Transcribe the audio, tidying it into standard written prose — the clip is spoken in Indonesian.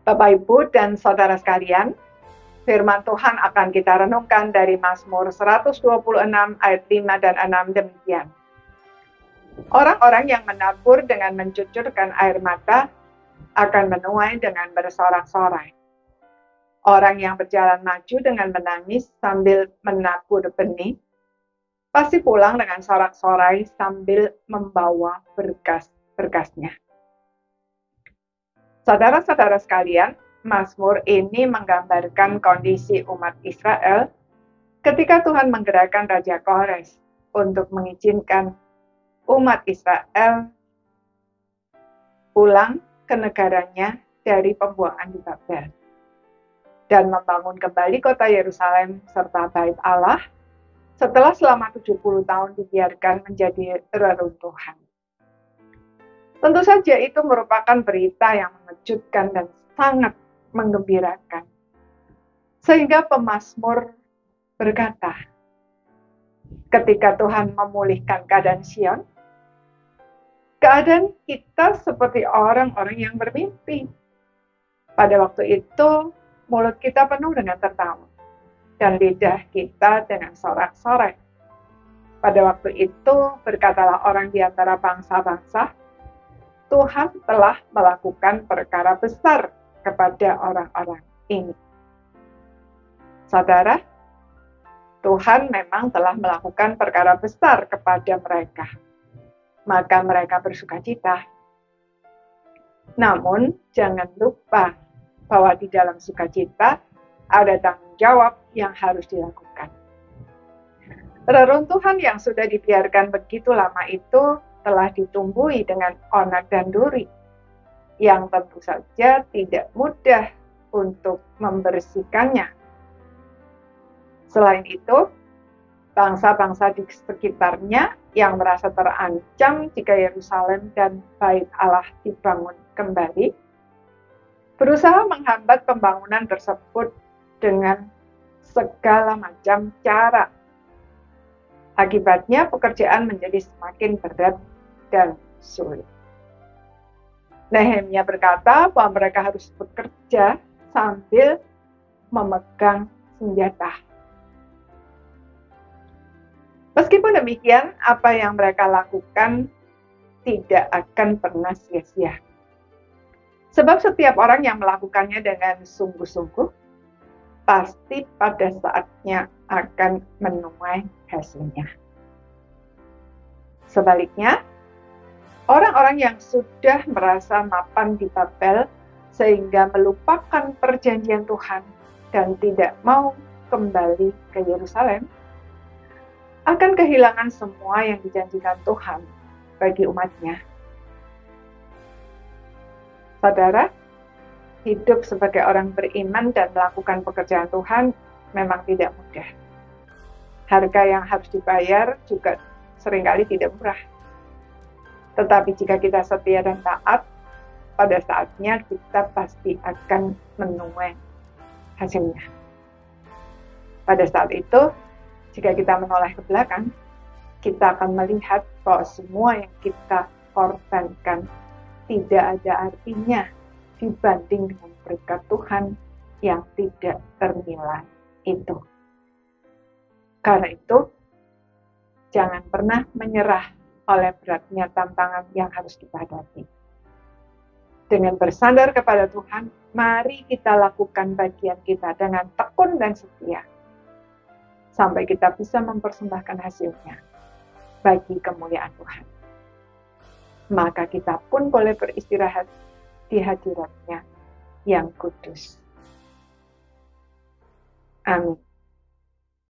Bapak, Ibu, dan saudara sekalian, firman Tuhan akan kita renungkan dari Mazmur 126 ayat 5 dan 6 demikian. Orang-orang yang menabur dengan mencucurkan air mata akan menuai dengan bersorak-sorai. Orang yang berjalan maju dengan menangis sambil menabur benih, pasti pulang dengan sorak-sorai sambil membawa berkas-berkasnya. Saudara-saudara sekalian, Mazmur ini menggambarkan kondisi umat Israel ketika Tuhan menggerakkan Raja Kores untuk mengizinkan umat Israel pulang ke negaranya dari pembuangan di Babel dan membangun kembali kota Yerusalem serta Bait Allah setelah selama 70 tahun dibiarkan menjadi reruntuhan. Tentu saja itu merupakan berita yang mengejutkan dan sangat menggembirakan. Sehingga pemazmur berkata, ketika Tuhan memulihkan keadaan Sion, keadaan kita seperti orang-orang yang bermimpi. Pada waktu itu, mulut kita penuh dengan tertawa, dan lidah kita dengan sorak-sorai. Pada waktu itu, berkatalah orang di antara bangsa-bangsa, Tuhan telah melakukan perkara besar kepada orang-orang ini. Saudara, Tuhan memang telah melakukan perkara besar kepada mereka. Maka mereka bersukacita. Namun, jangan lupa bahwa di dalam sukacita ada tanggung jawab yang harus dilakukan. Reruntuhan yang sudah dibiarkan begitu lama itu telah ditumbuhi dengan onak dan duri, yang tentu saja tidak mudah untuk membersihkannya. Selain itu, bangsa-bangsa di sekitarnya yang merasa terancam jika Yerusalem dan Bait Allah dibangun kembali, berusaha menghambat pembangunan tersebut dengan segala macam cara. Akibatnya pekerjaan menjadi semakin berat dan sulit. Nehemia berkata bahwa mereka harus bekerja sambil memegang senjata. Meskipun demikian, apa yang mereka lakukan tidak akan pernah sia-sia. Sebab setiap orang yang melakukannya dengan sungguh-sungguh, pasti pada saatnya akan menuai hasilnya. Sebaliknya, orang-orang yang sudah merasa mapan di Babel sehingga melupakan perjanjian Tuhan dan tidak mau kembali ke Yerusalem, akan kehilangan semua yang dijanjikan Tuhan bagi umatnya. Saudara, hidup sebagai orang beriman dan melakukan pekerjaan Tuhan memang tidak mudah. Harga yang harus dibayar juga seringkali tidak murah. Tetapi jika kita setia dan taat, pada saatnya kita pasti akan menuai hasilnya. Pada saat itu, jika kita menoleh ke belakang, kita akan melihat bahwa semua yang kita korbankan tidak ada artinya dibanding dengan berkat Tuhan yang tidak ternilai itu. Karena itu, jangan pernah menyerah oleh beratnya tantangan yang harus kita hadapi. Dengan bersandar kepada Tuhan, mari kita lakukan bagian kita dengan tekun dan setia, sampai kita bisa mempersembahkan hasilnya bagi kemuliaan Tuhan. Maka kita pun boleh beristirahat di hadirat-Nya yang kudus. Amin.